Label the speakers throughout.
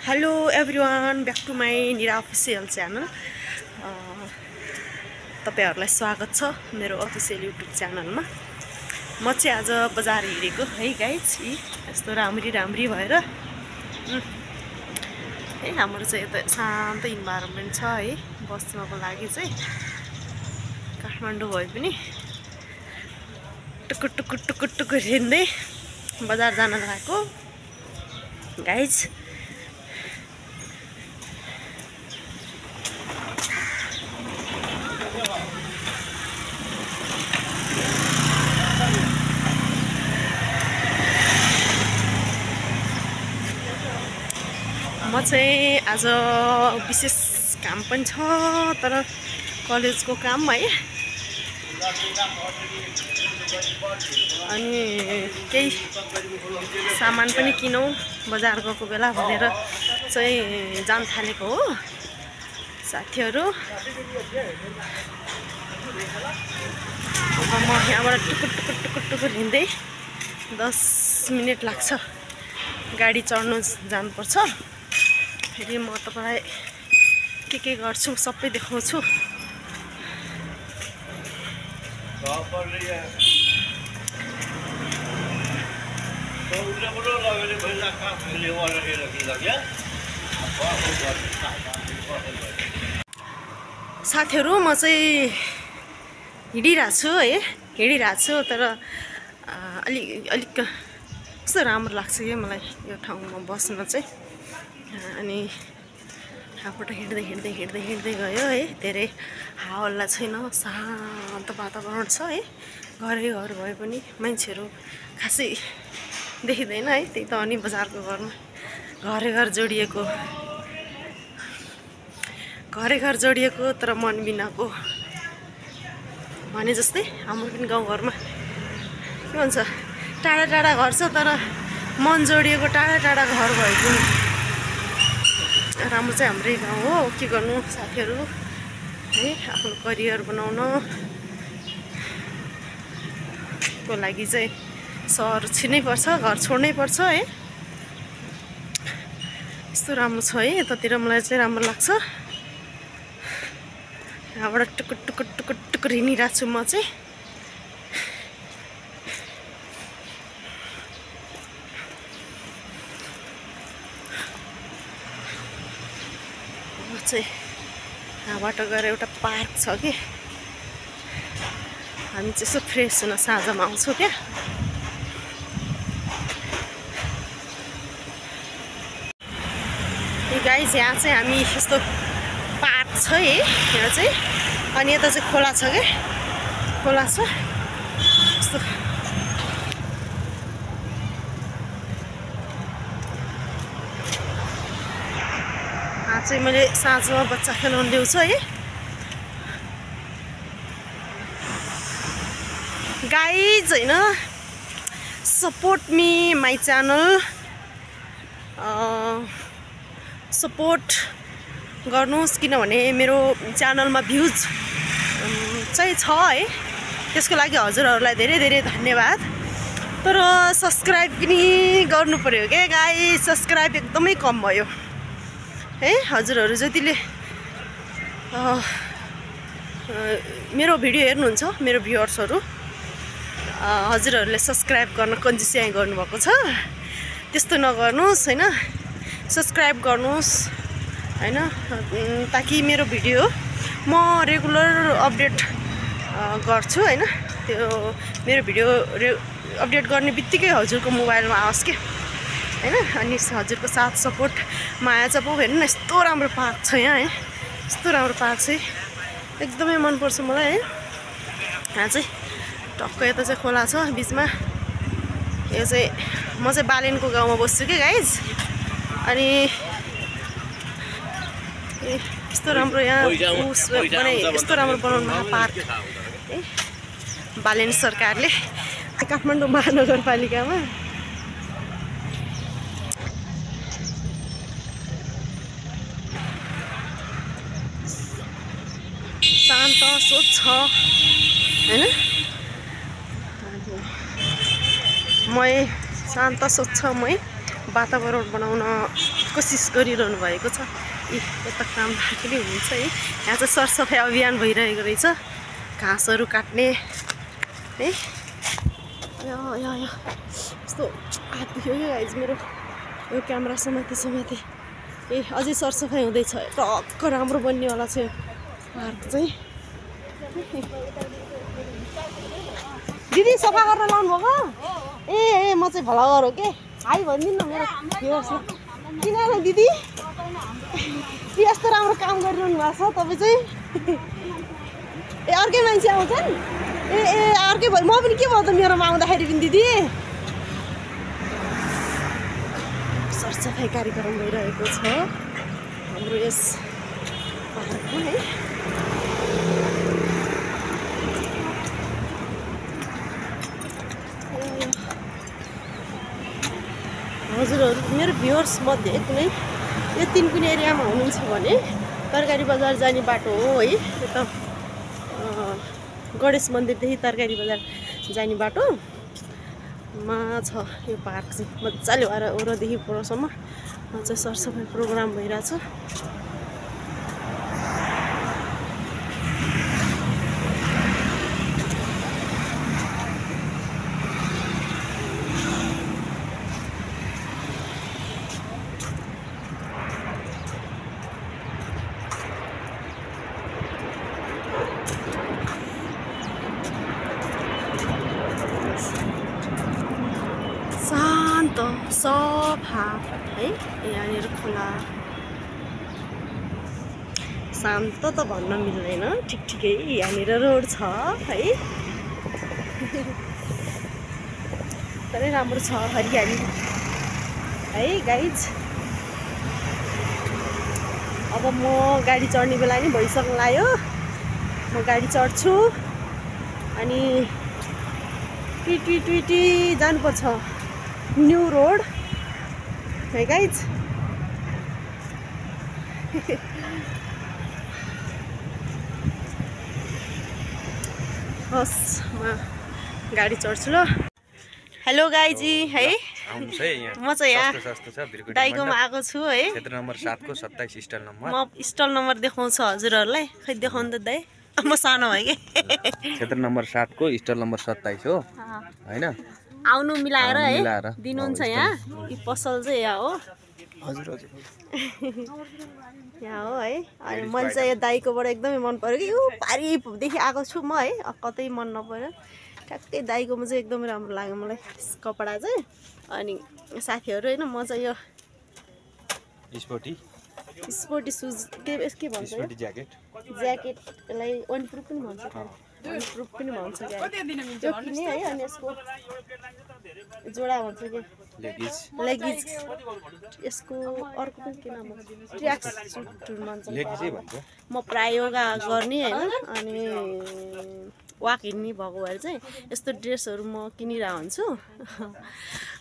Speaker 1: Hello everyone, back to my Nira official channel. तपाईहरुलाई स्वागत छ मेरो अफिसियल युट्युब च्यानलमा। म चाहिँ आज बजार हिँडेको है गाइज। यस्तो राम्री भएर है हाम्रो चाहिँ यता शान्त इन्भाइरोमेन्ट छ है बस्नको लागि चाहिँ। काठमाडौँ भए पनि टुकुट हिँड्दै बजार जान लागेको गाइज। म चाहिँ आज विशेष काम पनि छ, तर कलेजको काम है। अनि केही सामान पनि किनौँ बजार गएको बेला भनेर चाहिँ जान थालेको हो साथीहरू। अब म यहाँबाट टुकुट हिँड्दै 10 मिनट लाग्छ गाडी चढ्नु जानुपर्छ। फेरि म तपाईलाई के गर्छु सबै देखाउँछु। साथीहरू म चाहिँ हिँडिरहेको छु है, तर अलिक कस्तो राम्रो लाग्छ क्या मलाई यो ठाउँमा बस्न चाहिँ। अनि यहाँबाट हिँड्दै गयो है। धेरै हावाल्ला छैन, शान्त वातावरण छ है। घर भए पनि मान्छेहरू खासै देखिँदैन है। त्यही त अनि बजारको घरमा घर जोडिएको तर मन बिनाको भने जस्तै हाम्रो पनि गाउँघरमा के भन्छ, टाढा घर छ तर मन जोडिएको टाढा घर भए पनि राम्रो चाहिँ हाम्रै गाउँ हो। के गर्नु साथीहरू है, आफ्नो करियर बनाउन को लागि चाहिँ सहर छिर्नै पर्छ, घर छोड्नै पर्छ है। यस्तो राम्रो छ है यतातिर, मलाई चाहिँ राम्रो लाग्छ। यहाँबाट टुकुट हिँडिरहेको छु म चाहिँ। यहाँबाट गएर एउटा पार्क छ कि, हामी चाहिँ यसो फ्रेस हुन साँझमा आउँछौँ त्यहाँ। गाइस यहाँ चाहिँ हामी यस्तो पार्क छ है यहाँ चाहिँ। अनि यता चाहिँ खोला छ क्या, खोला छ यस्तो। चाहिँ मैले साँझमा बच्चा खेलाउनु ल्याउँछु है गाइज होइन। Support me my channel, support गर्नुहोस्, किनभने मेरो च्यानलमा भ्युज चाहिँ छ है। त्यसको लागि हजुरहरूलाई धेरै धन्यवाद। तर सब्सक्राइब पनि गर्नु पर्यो क्या गाइज। सब्सक्राइब एकदमै कम भयो है। हजुरहरू जतिले मेरो भिडियो हेर्नुहुन्छ, मेरो भ्युअर्सहरू, हजुरहरूले सब्सक्राइब गर्न कन्जुस्याइ गर्नुभएको छ। त्यस्तो नगर्नुहोस् होइन, सब्सक्राइब गर्नुहोस् होइन, ताकि मेरो भिडियो म रेगुलर अपडेट गर्छु होइन। त्यो मेरो भिडियो अपडेट गर्ने बित्तिकै हजुरको मोबाइलमा आओस् के होइन। अनि हजुरको साथ सपोर्ट माया चाहिँ पाउ। हेर्नु न यस्तो राम्रो पार्क छ यहाँ है, यस्तो राम्रो पार्क चाहिँ एकदमै मनपर्छ मलाई है। यहाँ चाहिँ टक्क यता चाहिँ खोला छ बिचमा। यो चाहिँ म चाहिँ बालेनको गाउँमा बस्छु कि गाइज। अनि यस्तो राम्रो यहाँ यस्तो राम्रो बनाउनु भएको पार्क है बालेन सरकारले काठमाडौँ महानगरपालिकामा। शान्त स्वच्छ होइन। शान्त स्वच्छमय वातावरण बनाउन कोसिस गरिरहनु भएको छ। यता काम पनि हुन्छ है। यहाँ चाहिँ सरसफाइ अभियान भइरहेको रहेछ, घाँसहरू काट्ने है। यस्तो हात दुख्यो क्या गाइज मेरो, यो क्यामेरा समाते अझै सरसफाइ हुँदैछ। टक्क राम्रो बन्नेवाला छ यो पार्क चाहिँ। दिदी सफा गरेर लाउनु भएको? ए म चाहिँ भला गरौँ के, हाई भनिदिनु न मेरो भ्युअर्सलाई। किन दिदी यस्तो राम्रो काम गरिरहनु भएको छ तपाईँ चाहिँ? ए अर्कै मान्छे आउँछन्? ए अर्कै भयो। म पनि के भयो त मेरोमा आउँदाखेरि पनि दिदी? सरसफाइ कार्यक्रम भइरहेको छ हाम्रो यस पार्कमा है। हजुरहरू मेरो भ्युअर्स मध्ये कुनै यो 3 कुन एरियामा हुनुहुन्छ भने तरकारी बजार जाने बाटो हो है। यता गणेश मन्दिरदेखि तरकारी बजार जाने बाटोमा छ यो पार्क चाहिँ। मजाले वरदेखि परसम्म चाहिँ सरसफाइ प्रोग्राम भइरहेछ। शान्त सफा है। यहाँनिर खोला शान्त त भन्न मिल्दैन, ठिकै यहाँनिर रोड छ है। तरै राम्रो छ, हरियाली है गाइज। अब म गाडी चढ्ने बेला नि भइसक्नु लाग्यो। म गाडी चढ्छु अनि ट्विटी जानुपर्छ न्यू रोड है गाइज। हस् म गाडी चढ्छु ल। हेलो गाइजी है, म चाहिँ यहाँ दाइकोमा आएको छु है।
Speaker 2: क्षेत्र नम्बर 7 को 27 स्टल नम्बर।
Speaker 1: म स्टल नम्बर देखाउँछु हजुरहरूलाई। खै देखाउनु त दाइ, म सानो है कि।
Speaker 2: क्षेत्र नम्बर 7 को स्टल नम्बर 27 हो हैन।
Speaker 1: आउनु मिलाएर है दिनुहुन्छ यहाँ। यो पसल चाहिँ यहाँ हो।
Speaker 2: हजुर
Speaker 1: यहाँ हो है। अनि मैले चाहिँ यो दाइकोबाट एकदमै मन पर्यो कि यो पारिदेखि आएको छु म है। कतै मन नपर्यो, ठ्याक्कै दाइकोमा चाहिँ एकदमै राम्रो लाग्यो मलाई कपडा चाहिँ। अनि साथीहरू होइन, म चाहिँ यो स्पोर्टी सुज के भन्छ, ज्याकेटलाई वानप्रुफ पनि भन्छ, वानप्रुफ पनि भन्छ त्यो किने है। अनि यसको जोडा भन्छ कि लेगिज, यसको अर्को पनि के नाम हो, ट्र्याक सुट भन्छ। म प्राय योगा गर्ने होइन अनि वाक हिँड्ने भएको भएर चाहिँ यस्तो ड्रेसहरू म किनिरहेको हुन्छु।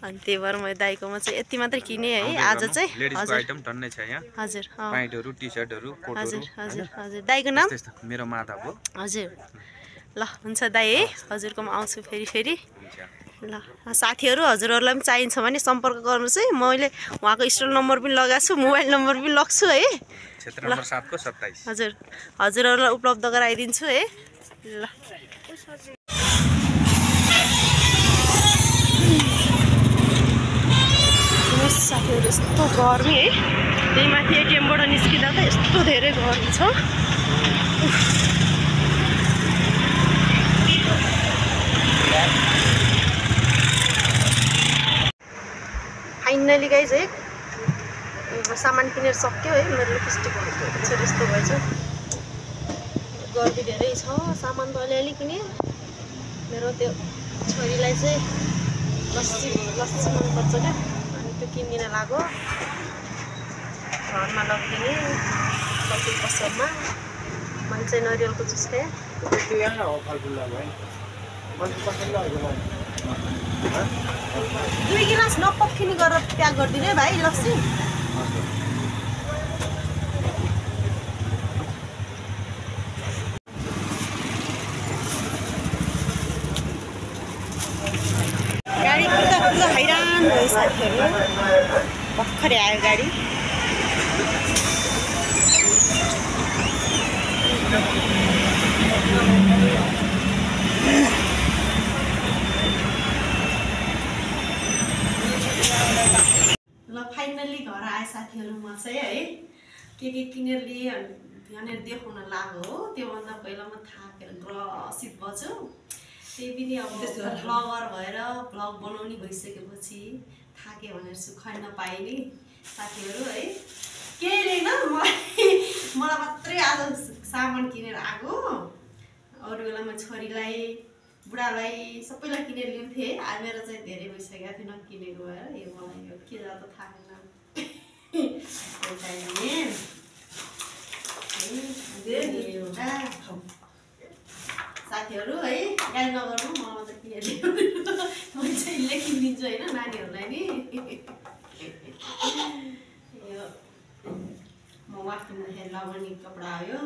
Speaker 1: अनि त्यही भएर म दाइकोमा चाहिँ यति मात्रै किने है आज चाहिँ।
Speaker 2: लेडिजको आइटम टन्नै छ यहाँ।
Speaker 1: हजुर
Speaker 2: प्यान्टहरु, टी-शर्टहरु, कोटहरु।
Speaker 1: हजुर दाइको नाम?
Speaker 2: मेरो माधव हो।
Speaker 1: हजुर ल हुन्छ दाइ है, हजुरकोमा आउँछु फेरि। ल साथीहरू हजुरहरूलाई पनि चाहिन्छ भने सम्पर्क गर्नुहोस् है। मैले उहाँको स्टल नम्बर पनि लगाएको छु, मोबाइल नम्बर पनि लग्छु है।
Speaker 2: क्षेत्र नम्बर 7 को 27।
Speaker 1: हजुरहरूलाई उपलब्ध गराइदिन्छु है। ल साथीहरू यस्तो गर्मी है, त्यही माथि एटिएमबाट निस्किँदा त यस्तो धेरै गर्मी छ। फाइनली गाइज है सामान किनेर सक्यो है। मेरो लिपस्टिकहरू यस्तो भएछ, गर्मी धेरै छ। सामान त अलिअलि किने। मेरो त्यो छोरीलाई चाहिँ लस्सी मनपर्छ क्या, अनि त्यो किनिदिन लाग्यो। घरमा लगिदिने कति पसलमा। मैले चाहिँ नरिवलको जुस खाएँ। 2 गिलास नपक्किने गरेर प्याक गरिदिनु है भाइ लस्सी। गाडी कुदा हैरान भयो साथीहरू। भर्खरै आयो गाडी। ल फाइनल्ली घर आए साथीहरू म चाहिँ है के किनेर लिएँ भनेर देखाउन लाग्यो हो। त्योभन्दा पहिला म थाकेर ग्रसित बच्छु। त्यही पनि अब ब्लगर भएर ब्लग बनाउने भइसकेपछि थाके भनेर सुखाइ नपाएँ नि साथीहरू है। केही लिएन मलाई मात्रै आज सामान किनेर आएको। अरू बेला म छोरीलाई बुढालाई सबैलाई किनेर ल्याउँथेँ। आज मेरो चाहिँ धेरै भइसकेको थियो नकिनेको भएर यो मलाई यो के जाँदा थाहा एउटा साथीहरू है गाली नगर्नु मलाई त किनेर ल्याउनु म चाहिँ यसले किनिदिन्छु होइन नानीहरूलाई नि। यो म वाक्नु लगाउने कपडा हो यो।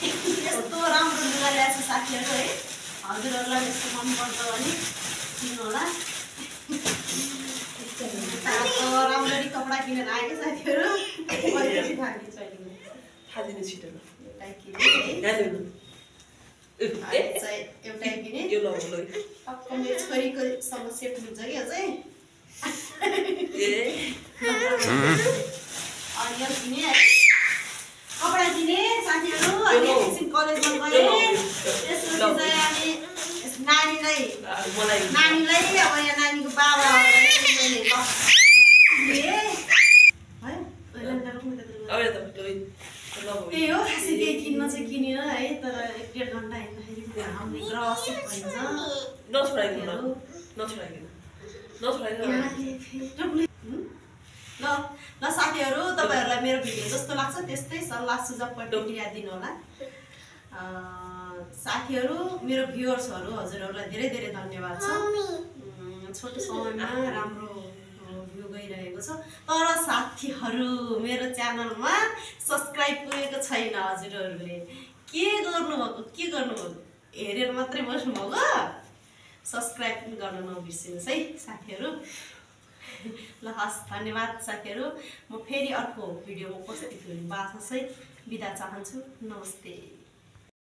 Speaker 1: यस्तो राम्रो लुगा ल्याएको छ साथीहरू है। हजुरहरूलाई यस्तो मनपर्छ भने किन्नु होला। राम्ररी कपडा किनेर आएँ साथीहरू।
Speaker 3: थादिनु छिटो
Speaker 1: एउटै किने टक्क मेरो छोरीको सँग सेट हुन्छ कि यो चाहिँ। अनि यो किने कपडा किने साथीहरू। अनि एकछिन कलेजमा गएँ। त्यसपछि चाहिँ अनि नानीलाई अब यहाँ नानीको बाबा त्यही हो खासै केही किन्न चाहिँ किनेन है। तर 1-1.5 घन्टा हिँड्दाखेरि ग्रसित भइन्छ। ल साथीहरू तपाईँहरूलाई मेरो भिडियो जस्तो लाग्छ त्यस्तै सल्लाह सुझाव प्रतिक्रिया दिनु होला। साथीहरू मेरो भ्युअर्सहरू हजुरहरूलाई धेरै धेरै धन्यवाद छ। छोटो समयमा राम्रो भ्यू गइरहेको छ। तर साथीहरू मेरो च्यानलमा सब्सक्राइब पुगेको छैन। हजुरहरूले के गर्नुभएको हेरेर मात्रै बस्नुभएको। सब्सक्राइब पनि गर्न नबिर्सिनुहोस् है साथीहरू। ल हस् धन्यवाद साथीहरू। म फेरि अर्को भिडियोमा उपस्थित हुने बाचासै बिदा चाहन्छु। नमस्ते।